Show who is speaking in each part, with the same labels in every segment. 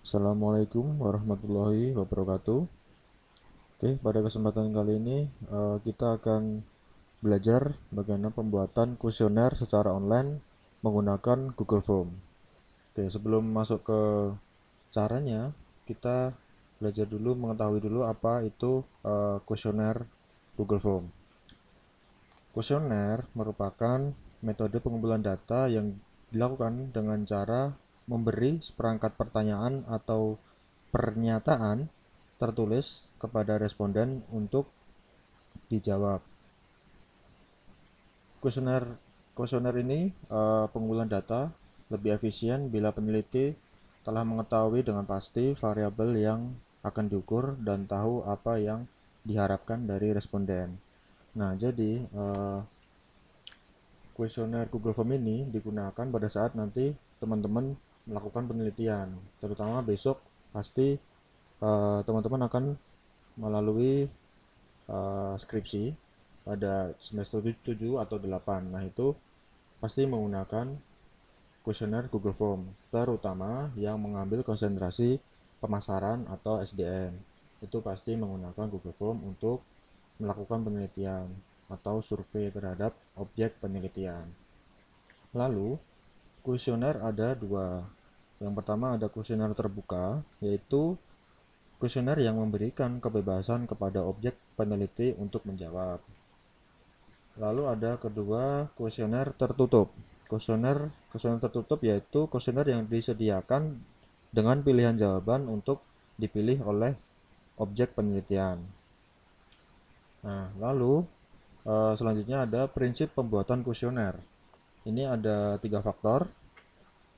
Speaker 1: Assalamualaikum warahmatullahi wabarakatuh. Oke, pada kesempatan kali ini kita akan belajar bagaimana pembuatan kuesioner secara online menggunakan Google Form. Oke, sebelum masuk ke caranya, kita belajar dulu mengetahui dulu apa itu kuesioner Google Form. Kuesioner merupakan metode pengumpulan data yang dilakukan dengan cara memberi seperangkat pertanyaan atau pernyataan tertulis kepada responden untuk dijawab. Kuesioner kuesioner ini pengumpulan data lebih efisien bila peneliti telah mengetahui dengan pasti variabel yang akan diukur dan tahu apa yang diharapkan dari responden. Nah, jadi kuesioner Google Form ini digunakan pada saat nanti teman-teman melakukan penelitian, terutama besok pasti teman-teman akan melalui skripsi pada semester 7 atau 8. Nah, itu pasti menggunakan kuesioner Google Form, terutama yang mengambil konsentrasi pemasaran atau SDM. Itu pasti menggunakan Google Form untuk melakukan penelitian atau survei terhadap objek penelitian. Lalu, kuesioner ada dua. Yang pertama ada kuesioner terbuka, yaitu kuesioner yang memberikan kebebasan kepada objek peneliti untuk menjawab. Lalu ada kedua kuesioner tertutup. Kuesioner tertutup yaitu kuesioner yang disediakan dengan pilihan jawaban untuk dipilih oleh objek penelitian. Nah, lalu selanjutnya ada prinsip pembuatan kuesioner. Ini ada tiga faktor.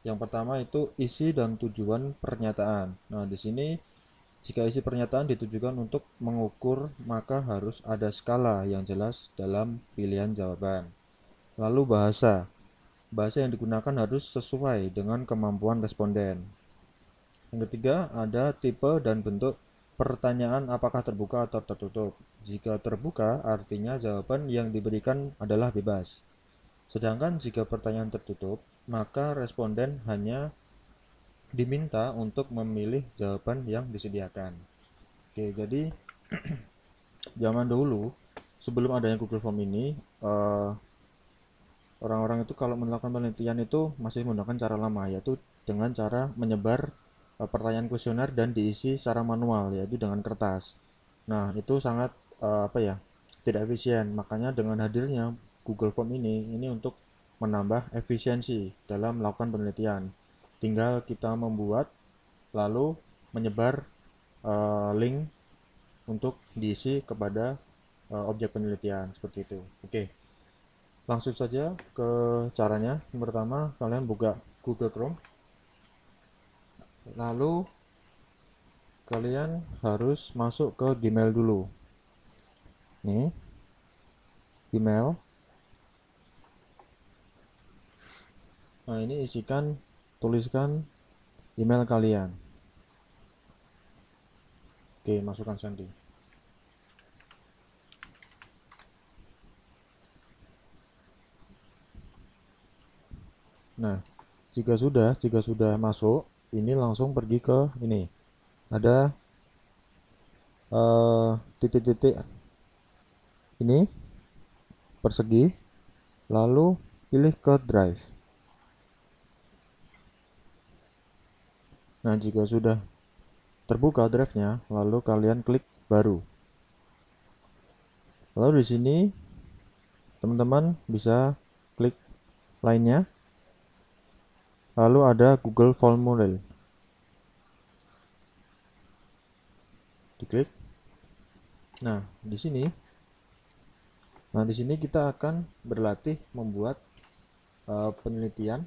Speaker 1: Yang pertama itu isi dan tujuan pernyataan. Nah, di sini jika isi pernyataan ditujukan untuk mengukur, maka harus ada skala yang jelas dalam pilihan jawaban. Lalu bahasa. Bahasa yang digunakan harus sesuai dengan kemampuan responden. Yang ketiga, ada tipe dan bentuk pertanyaan apakah terbuka atau tertutup. Jika terbuka, artinya jawaban yang diberikan adalah bebas. Sedangkan jika pertanyaan tertutup, maka responden hanya diminta untuk memilih jawaban yang disediakan. Oke, jadi zaman dahulu sebelum adanya Google Form ini, eh, orang-orang itu kalau melakukan penelitian itu masih menggunakan cara lama, yaitu dengan cara menyebar pertanyaan kuesioner dan diisi secara manual, yaitu dengan kertas. Nah, itu sangat apa ya, tidak efisien. Makanya dengan hadirnya Google Form ini untuk menambah efisiensi dalam melakukan penelitian. Tinggal kita membuat lalu menyebar link untuk diisi kepada objek penelitian seperti itu. Oke, langsung saja ke caranya. Yang pertama, kalian buka Google Chrome, lalu kalian harus masuk ke Gmail dulu. Nih, Gmail. Nah, ini tuliskan email kalian. Oke, masukkan sandi. Nah, jika sudah masuk, ini langsung pergi ke ini. Ada titik-titik ini persegi, lalu pilih ke drive. Nah, jika sudah terbuka drive-nya, lalu kalian klik baru. Lalu di sini teman-teman bisa klik lainnya. Lalu ada Google Formulae. Diklik. Nah, di sini kita akan berlatih membuat penelitian,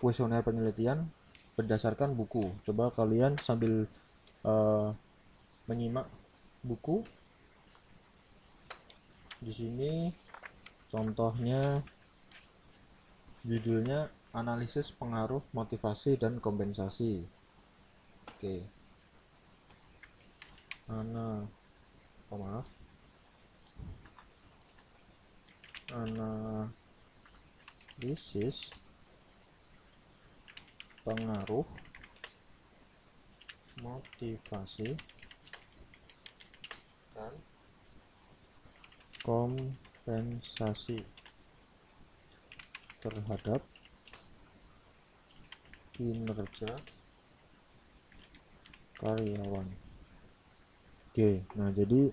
Speaker 1: kuesioner penelitian berdasarkan buku. Coba kalian sambil uh, menyimak buku. Di sini contohnya judulnya analisis pengaruh motivasi dan kompensasi. Oke. Maaf. Analisis pengaruh motivasi dan kompensasi terhadap kinerja karyawan. Oke, nah jadi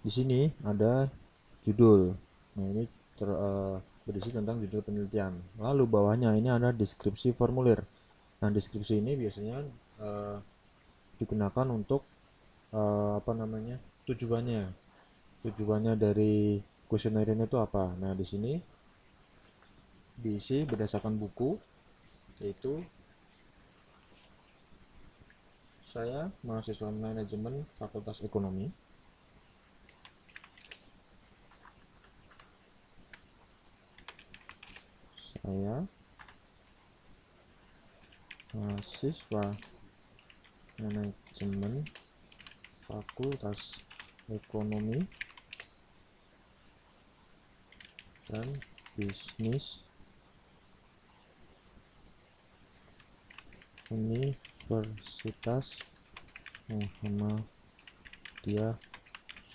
Speaker 1: di sini ada judul. Nah, ini berisi tentang judul penelitian. Lalu bawahnya ini ada deskripsi formulir. Nah, deskripsi ini biasanya digunakan untuk tujuannya. Tujuannya dari kuesioner ini itu apa? Nah, di sini diisi berdasarkan buku, yaitu saya mahasiswa manajemen Fakultas Ekonomi. Saya mahasiswa manajemen Fakultas Ekonomi dan Bisnis Universitas Muhammadiyah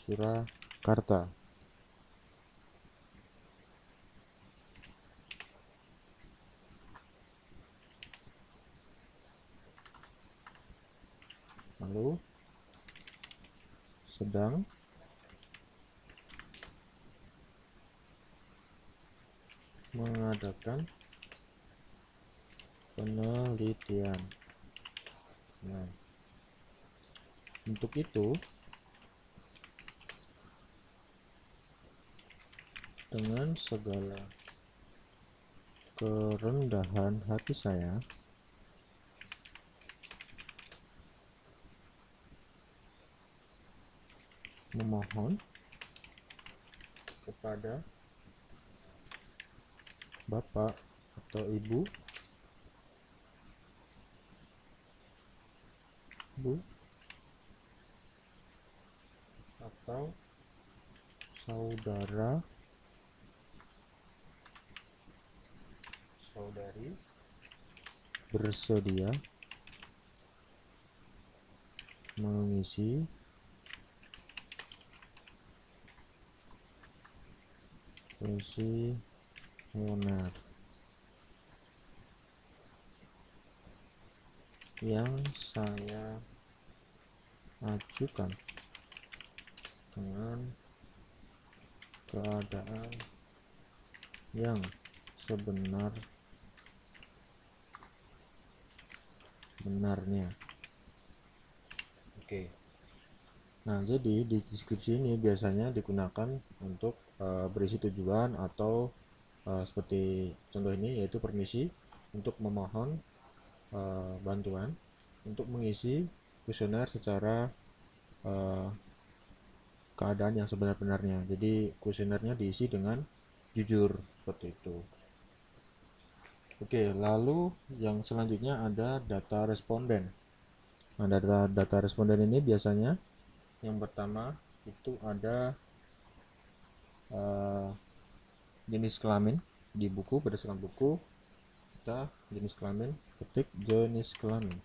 Speaker 1: Surakarta. Lalu sedang mengadakan penelitian. Nah, untuk itu dengan segala kerendahan hati saya memohon kepada Bapak atau Ibu atau saudari bersedia mengisi kuesioner yang saya ajukan dengan keadaan yang sebenarnya. Oke. Nah, jadi di deskripsi ini biasanya digunakan untuk berisi tujuan atau seperti contoh ini, yaitu permisi untuk memohon bantuan untuk mengisi kuesioner secara keadaan yang sebenar-benarnya. Jadi kuesionernya diisi dengan jujur seperti itu. Oke, lalu yang selanjutnya ada data responden. Nah, data responden ini biasanya yang pertama itu ada jenis kelamin di buku. Berdasarkan buku kita jenis kelamin, ketik jenis kelamin.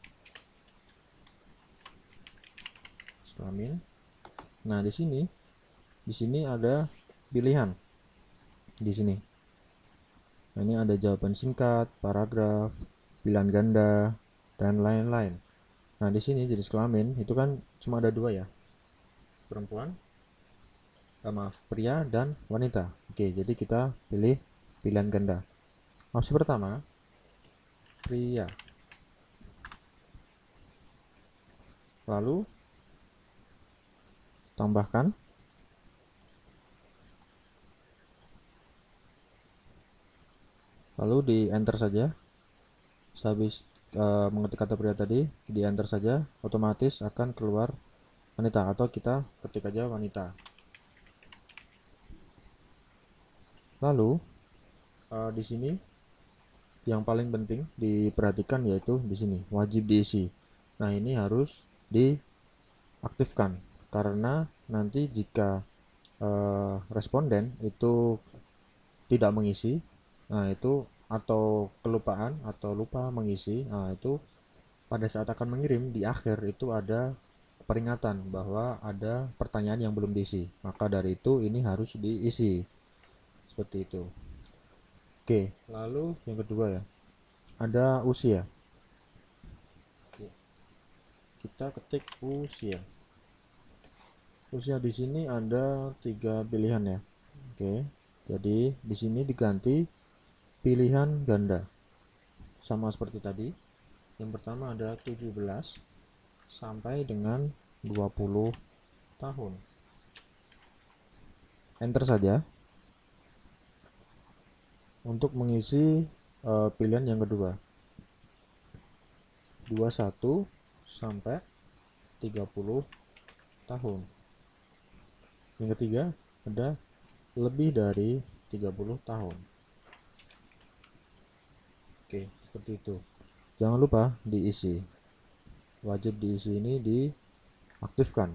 Speaker 1: Nah, di sini ada pilihan di sini. Nah, ini ada jawaban singkat, paragraf, pilihan ganda, dan lain-lain. Nah, di sini jenis kelamin itu kan cuma ada dua ya, pria dan wanita. Oke, jadi kita pilih pilihan ganda. Opsi pertama, pria. Lalu tambahkan lalu di enter saja. Sehabis mengetik kata pria tadi, di enter saja, otomatis akan keluar wanita, atau kita ketik aja wanita. Lalu di sini yang paling penting diperhatikan yaitu di sini wajib diisi. Nah, ini harus diaktifkan karena nanti jika responden itu tidak mengisi, nah itu atau kelupaan atau lupa mengisi, nah itu pada saat akan mengirim di akhir itu ada peringatan bahwa ada pertanyaan yang belum diisi. Maka dari itu ini harus diisi. Seperti itu. Oke, lalu yang kedua ya. Ada usia. Kita ketik usia. Usia di sini ada 3 pilihan ya. Oke. Jadi di sini diganti pilihan ganda. Sama seperti tadi. Yang pertama ada 17 sampai dengan 20 tahun. Enter saja untuk mengisi pilihan yang kedua. 21 sampai 30 tahun. Yang ketiga ada lebih dari 30 tahun. Oke, seperti itu. Jangan lupa diisi. Wajib diisi ini diaktifkan.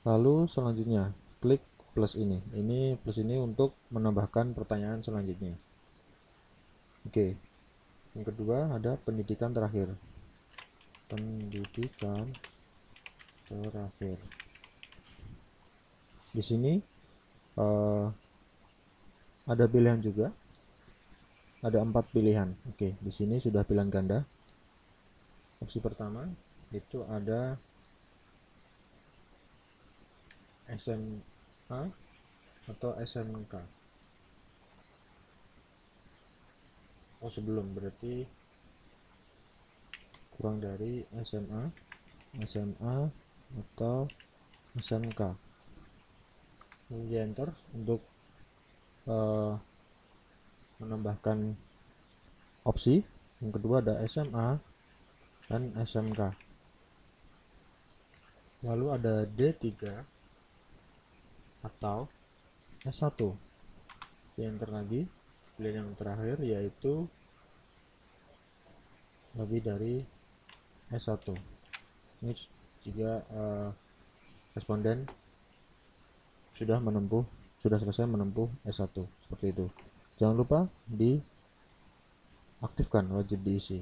Speaker 1: Lalu selanjutnya klik plus ini. Ini plus ini untuk menambahkan pertanyaan selanjutnya. Oke. Yang kedua ada pendidikan terakhir. Pendidikan terakhir. Di sini ada pilihan juga. Ada 4 pilihan. Oke, di sini sudah pilihan ganda. Opsi pertama itu ada SMA atau SMK. Oh, sebelum, berarti kurang dari SMA, SMA atau SMK. Ini di enter untuk menambahkan opsi. Yang kedua ada SMA dan SMK. Lalu ada D3 atau S1. Di enter lagi. Pilihan yang terakhir yaitu lebih dari S1. Ini jika responden sudah selesai menempuh S1, seperti itu. Jangan lupa diaktifkan, wajib diisi.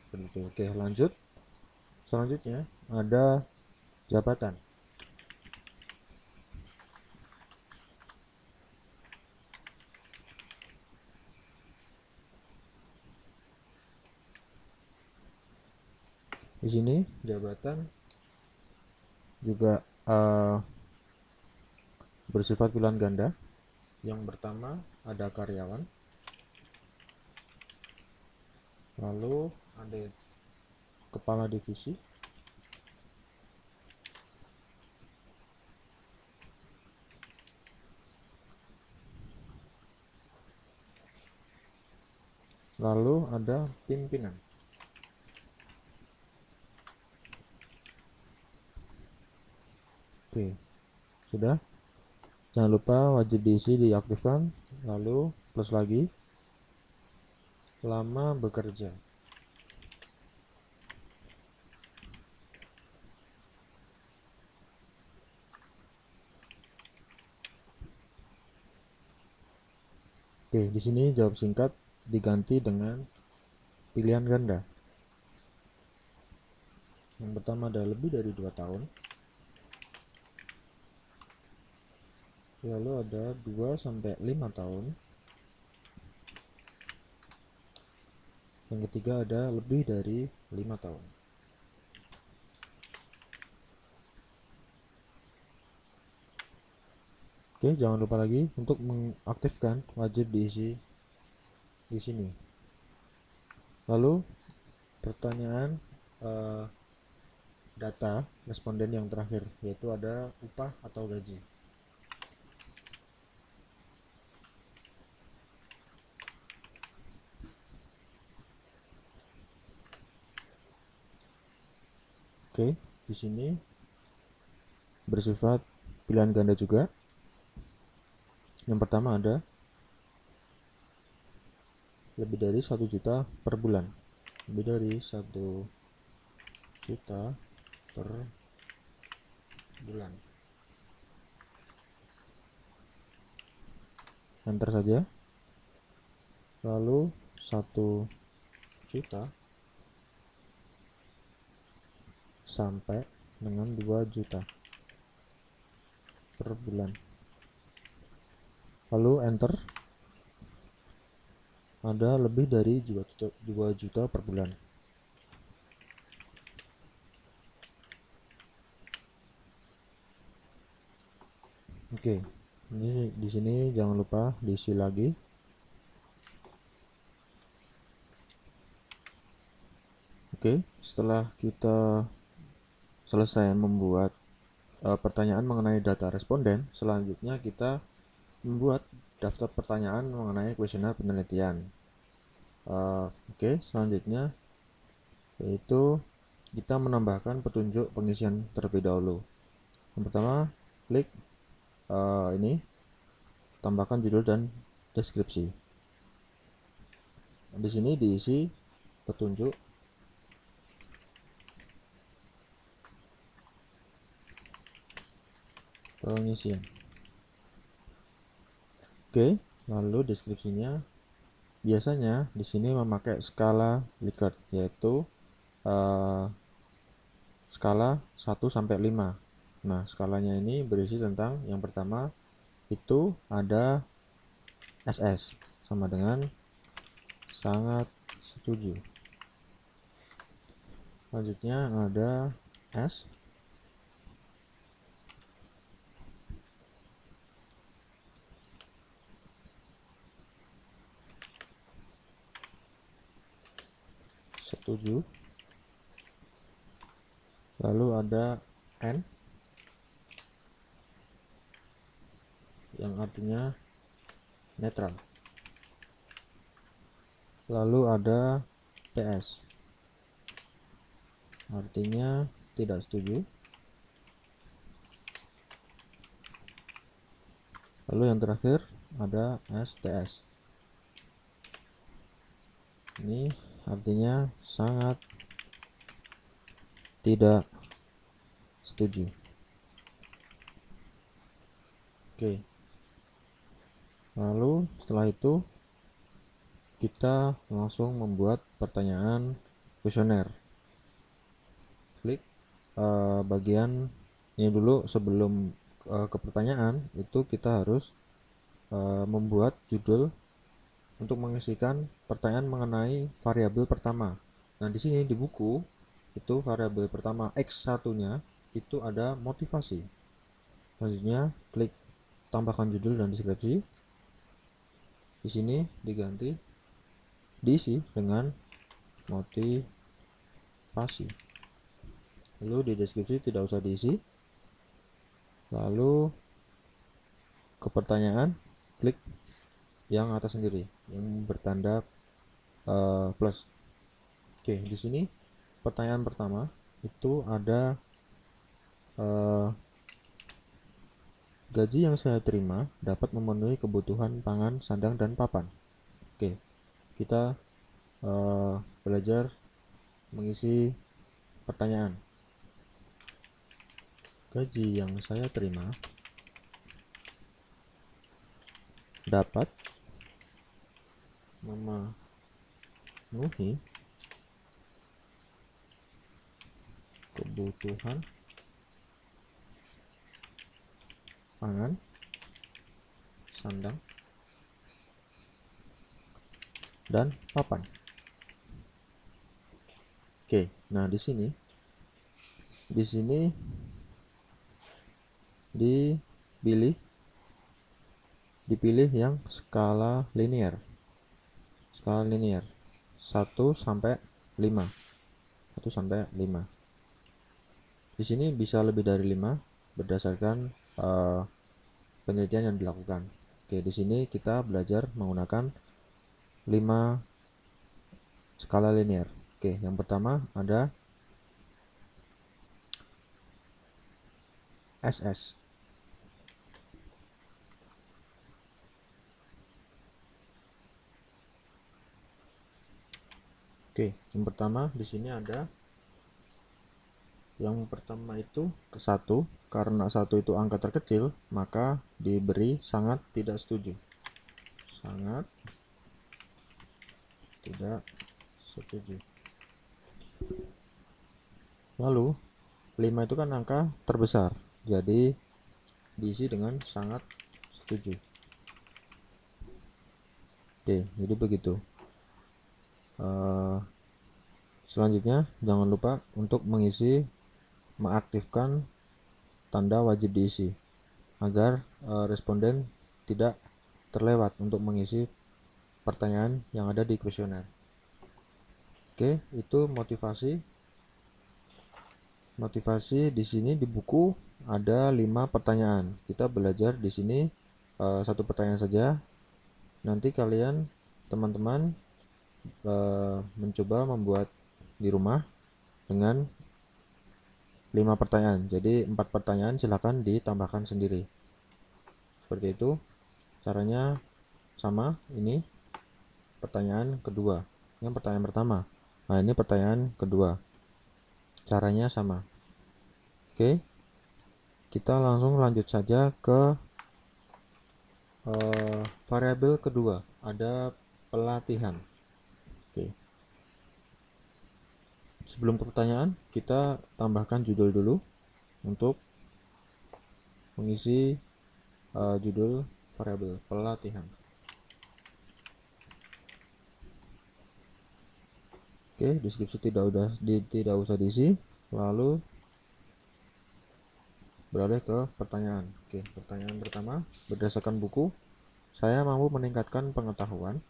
Speaker 1: Seperti itu. Oke, lanjut. Selanjutnya ada jabatan. Di sini jabatan juga bersifat pilihan ganda. Yang pertama ada karyawan, lalu ada kepala divisi, lalu ada pimpinan. Oke, sudah. Jangan lupa wajib diisi, diaktifkan. Lalu plus lagi, lama bekerja. Oke, di sini jawab singkat diganti dengan pilihan ganda. Yang pertama ada lebih dari 2 tahun. Lalu ada 2 sampai 5 tahun. Yang ketiga ada lebih dari 5 tahun. Oke, jangan lupa lagi untuk mengaktifkan wajib diisi di sini. Lalu pertanyaan data responden yang terakhir, yaitu ada upah atau gaji. Oke, di sini bersifat pilihan ganda juga. Yang pertama ada lebih dari 1 juta per bulan. Lebih dari 1 juta per bulan. Enter saja. Lalu 1 juta sampai dengan 2 juta per bulan. Lalu enter. Ada lebih dari 2 juta per bulan. Oke, ini di sini jangan lupa diisi lagi. Oke, setelah kita selesai membuat pertanyaan mengenai data responden, selanjutnya kita membuat daftar pertanyaan mengenai kuesioner penelitian. Oke, selanjutnya yaitu kita menambahkan petunjuk pengisian terlebih dahulu. Yang pertama, klik ini, tambahkan judul dan deskripsi. Di sini diisi petunjuk pengisian. Oke, lalu deskripsinya biasanya di sini memakai skala Likert, yaitu skala 1 sampai 5. Nah, skalanya ini berisi tentang yang pertama itu ada SS sama dengan sangat setuju. Selanjutnya ada S setuju. Lalu ada N yang artinya netral. Lalu ada TS artinya tidak setuju. Lalu yang terakhir ada STS. Ini artinya sangat tidak setuju. Oke. Lalu setelah itu kita langsung membuat pertanyaan kuesioner. Klik bagian ini dulu. Sebelum ke pertanyaan itu kita harus membuat judul untuk mengisikan pertanyaan mengenai variabel pertama. Nah, di sini di buku itu variabel pertama X1-nya itu ada motivasi. Selanjutnya klik tambahkan judul dan deskripsi. Di sini diisi dengan motivasi. Lalu di deskripsi tidak usah diisi. Lalu ke pertanyaan klik yang atas sendiri yang bertanda plus. Oke, di sini pertanyaan pertama itu ada gaji yang saya terima dapat memenuhi kebutuhan pangan, sandang, dan papan. Oke, kita belajar mengisi pertanyaan. Gaji yang saya terima dapat memenuhi kebutuhan pangan, sandang, dan papan. Oke, nah di sini dipilih yang skala linear. Skala linear 1 sampai 5. 1 sampai 5. Di sini bisa lebih dari 5 berdasarkan penelitian yang dilakukan. Oke, di sini kita belajar menggunakan 5 skala linear. Oke, yang pertama ada SS. Oke, yang pertama di sini ada yang pertama itu ke 1, karena 1 itu angka terkecil, maka diberi sangat tidak setuju. Sangat tidak setuju. Lalu 5 itu kan angka terbesar, jadi diisi dengan sangat setuju. Oke, jadi begitu. Selanjutnya jangan lupa untuk mengaktifkan tanda wajib diisi agar responden tidak terlewat untuk mengisi pertanyaan yang ada di kuesioner. Oke, itu motivasi di sini di buku ada 5 pertanyaan. Kita belajar di sini satu pertanyaan saja. Nanti kalian teman-teman mencoba membuat di rumah dengan 5 pertanyaan. Jadi 4 pertanyaan silakan ditambahkan sendiri. Seperti itu. Caranya sama. Ini pertanyaan kedua. Ini pertanyaan pertama. Nah, ini pertanyaan kedua. Caranya sama. Oke. Kita langsung lanjut saja ke variabel kedua. Ada pelatihan. Oke. Sebelum pertanyaan, kita tambahkan judul dulu untuk mengisi judul variabel pelatihan. Oke, deskripsi tidak usah diisi. Lalu beralih ke pertanyaan. Oke, pertanyaan pertama, berdasarkan buku, saya mampu meningkatkan pengetahuan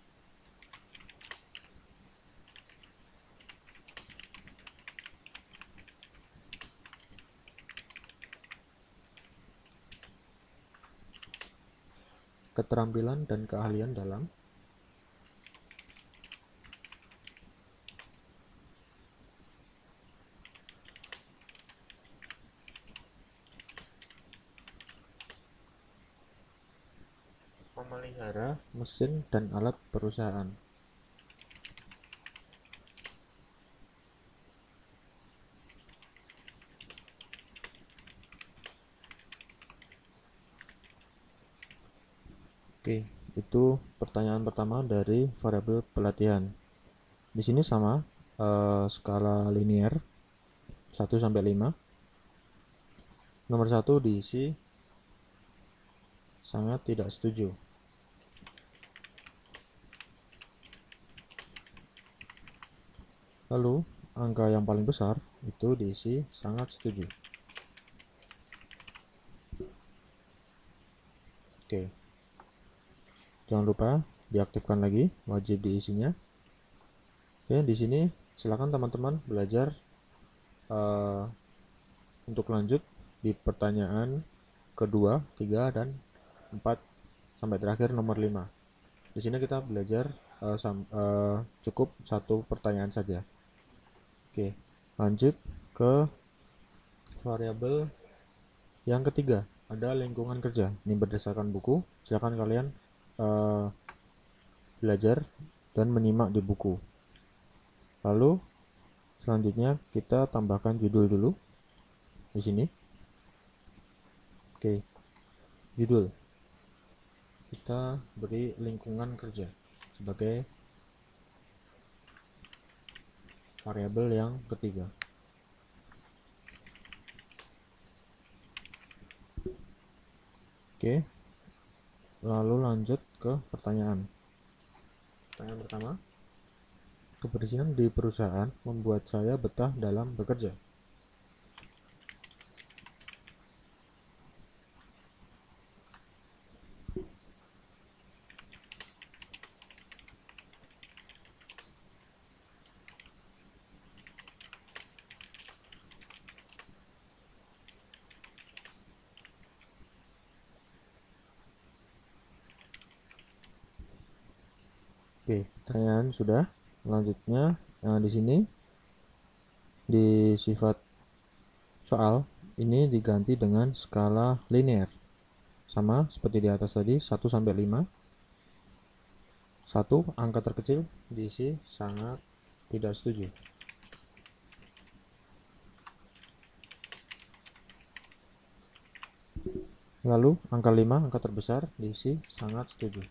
Speaker 1: keterampilan dan keahlian dalam memelihara mesin dan alat perusahaan. Oke, itu pertanyaan pertama dari variabel pelatihan. Di sini sama skala linear 1 sampai 5. Nomor 1 diisi sangat tidak setuju. Lalu angka yang paling besar itu diisi sangat setuju. Oke. Jangan lupa diaktifkan lagi wajib diisinya. Oke, di sini silakan teman-teman belajar untuk lanjut di pertanyaan kedua, 3 dan 4 sampai terakhir nomor 5. Di sini kita belajar cukup satu pertanyaan saja. Oke, lanjut ke variabel yang ketiga, ada lingkungan kerja. Ini berdasarkan buku. Silakan kalian belajar dan menyimak di buku. Lalu selanjutnya kita tambahkan judul dulu di sini. Oke, judul. Kita beri lingkungan kerja sebagai variabel yang ketiga. Oke, lalu lanjut ke pertanyaan. Pertanyaan pertama, kebersihan di perusahaan membuat saya betah dalam bekerja. Oke, pertanyaan sudah. Selanjutnya, di sini di sifat soal ini diganti dengan skala linear. Sama seperti di atas tadi, 1 sampai 5. 1 angka terkecil diisi sangat tidak setuju. Lalu angka 5 angka terbesar diisi sangat setuju.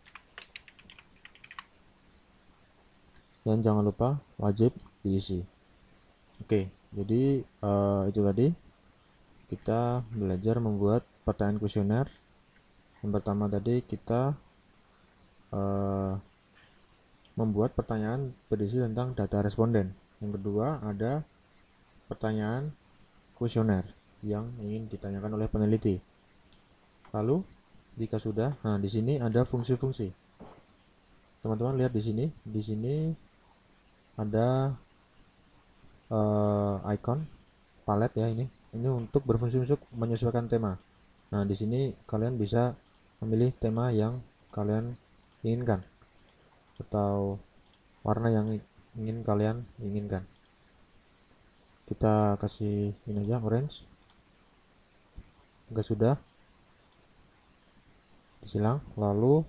Speaker 1: Dan jangan lupa wajib diisi. Oke, jadi itu tadi kita belajar membuat pertanyaan kuesioner. Yang pertama tadi kita membuat pertanyaan berisi tentang data responden. Yang kedua ada pertanyaan kuesioner yang ingin ditanyakan oleh peneliti. Lalu jika sudah, nah di sini ada fungsi-fungsi. Teman-teman lihat di sini. Di sini ada icon palet ya ini. Ini untuk berfungsi untuk menyesuaikan tema. Nah di sini kalian bisa memilih tema yang kalian inginkan atau warna yang ingin kalian inginkan. Kita kasih ini aja orange. Enggak sudah disilang. Lalu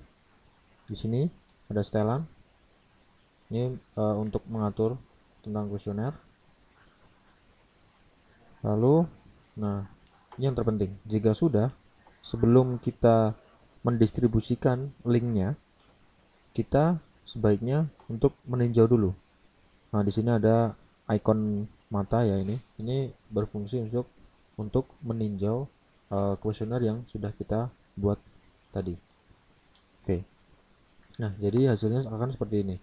Speaker 1: di sini ada setelan. Ini untuk mengatur tentang kuesioner. Lalu, nah ini yang terpenting. Jika sudah, sebelum kita mendistribusikan linknya, kita sebaiknya untuk meninjau dulu. Nah di sini ada icon mata ya ini. Ini berfungsi untuk meninjau kuesioner yang sudah kita buat tadi. Oke. Nah jadi hasilnya akan seperti ini.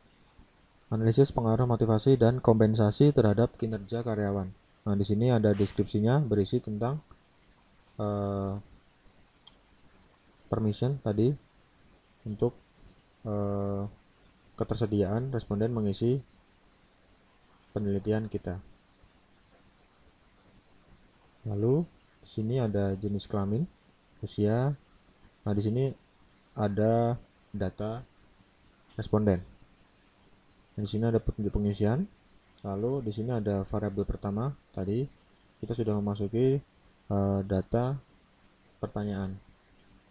Speaker 1: Analisis pengaruh motivasi dan kompensasi terhadap kinerja karyawan. Nah, di sini ada deskripsinya berisi tentang permission tadi untuk ketersediaan responden mengisi penelitian kita. Lalu di sini ada jenis kelamin, usia. Nah, di sini ada data responden. Di sini ada petunjuk pengisian. Lalu di sini ada variabel pertama tadi kita sudah memasuki data pertanyaan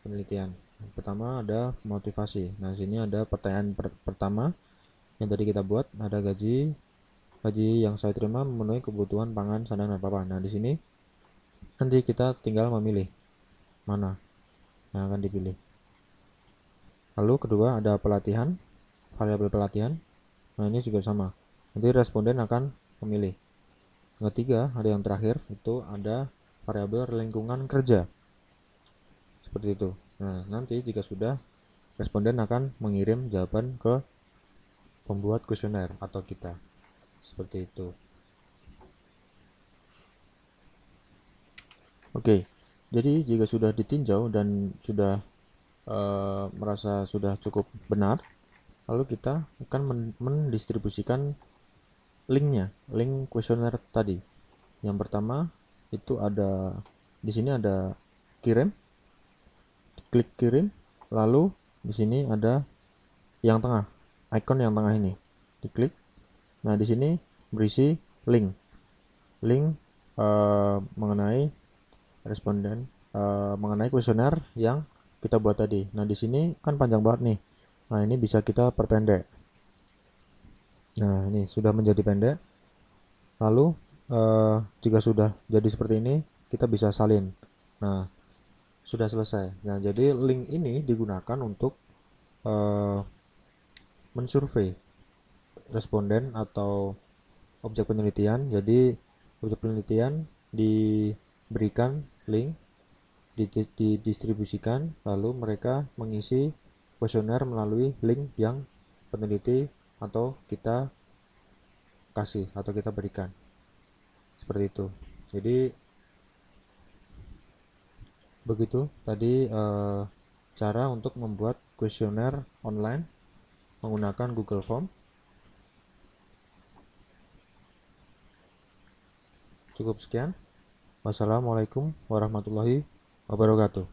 Speaker 1: penelitian. Pertama ada motivasi. Nah, sini ada pertanyaan pertama yang tadi kita buat, ada gaji yang saya terima memenuhi kebutuhan pangan, sandang dan papan. Nah, di sini nanti kita tinggal memilih mana yang akan dipilih. Lalu kedua ada pelatihan, variabel pelatihan. Nah, ini juga sama. Nanti responden akan memilih. Yang ketiga, ada yang terakhir, itu ada variabel lingkungan kerja. Seperti itu. Nah, nanti jika sudah, responden akan mengirim jawaban ke pembuat kuesioner atau kita. Seperti itu. Oke, jadi jika sudah ditinjau dan sudah merasa sudah cukup benar, lalu kita akan mendistribusikan linknya, link kuesioner tadi. Yang pertama itu ada di sini ada kirim, klik kirim, lalu di sini ada yang tengah, icon yang tengah ini, diklik. Nah di sini berisi link mengenai responden, mengenai kuesioner yang kita buat tadi. Nah di sini kan panjang banget nih. Nah ini bisa kita perpendek. Nah ini sudah menjadi pendek. Lalu jika sudah jadi seperti ini, kita bisa salin. Nah sudah selesai. Nah jadi link ini digunakan untuk mensurvei responden atau objek penelitian. Jadi objek penelitian diberikan link, didistribusikan, lalu mereka mengisi kuesioner melalui link yang peneliti atau kita kasih atau kita berikan. Seperti itu. Jadi begitu tadi cara untuk membuat kuesioner online menggunakan Google Form. Cukup sekian. Wassalamualaikum warahmatullahi wabarakatuh.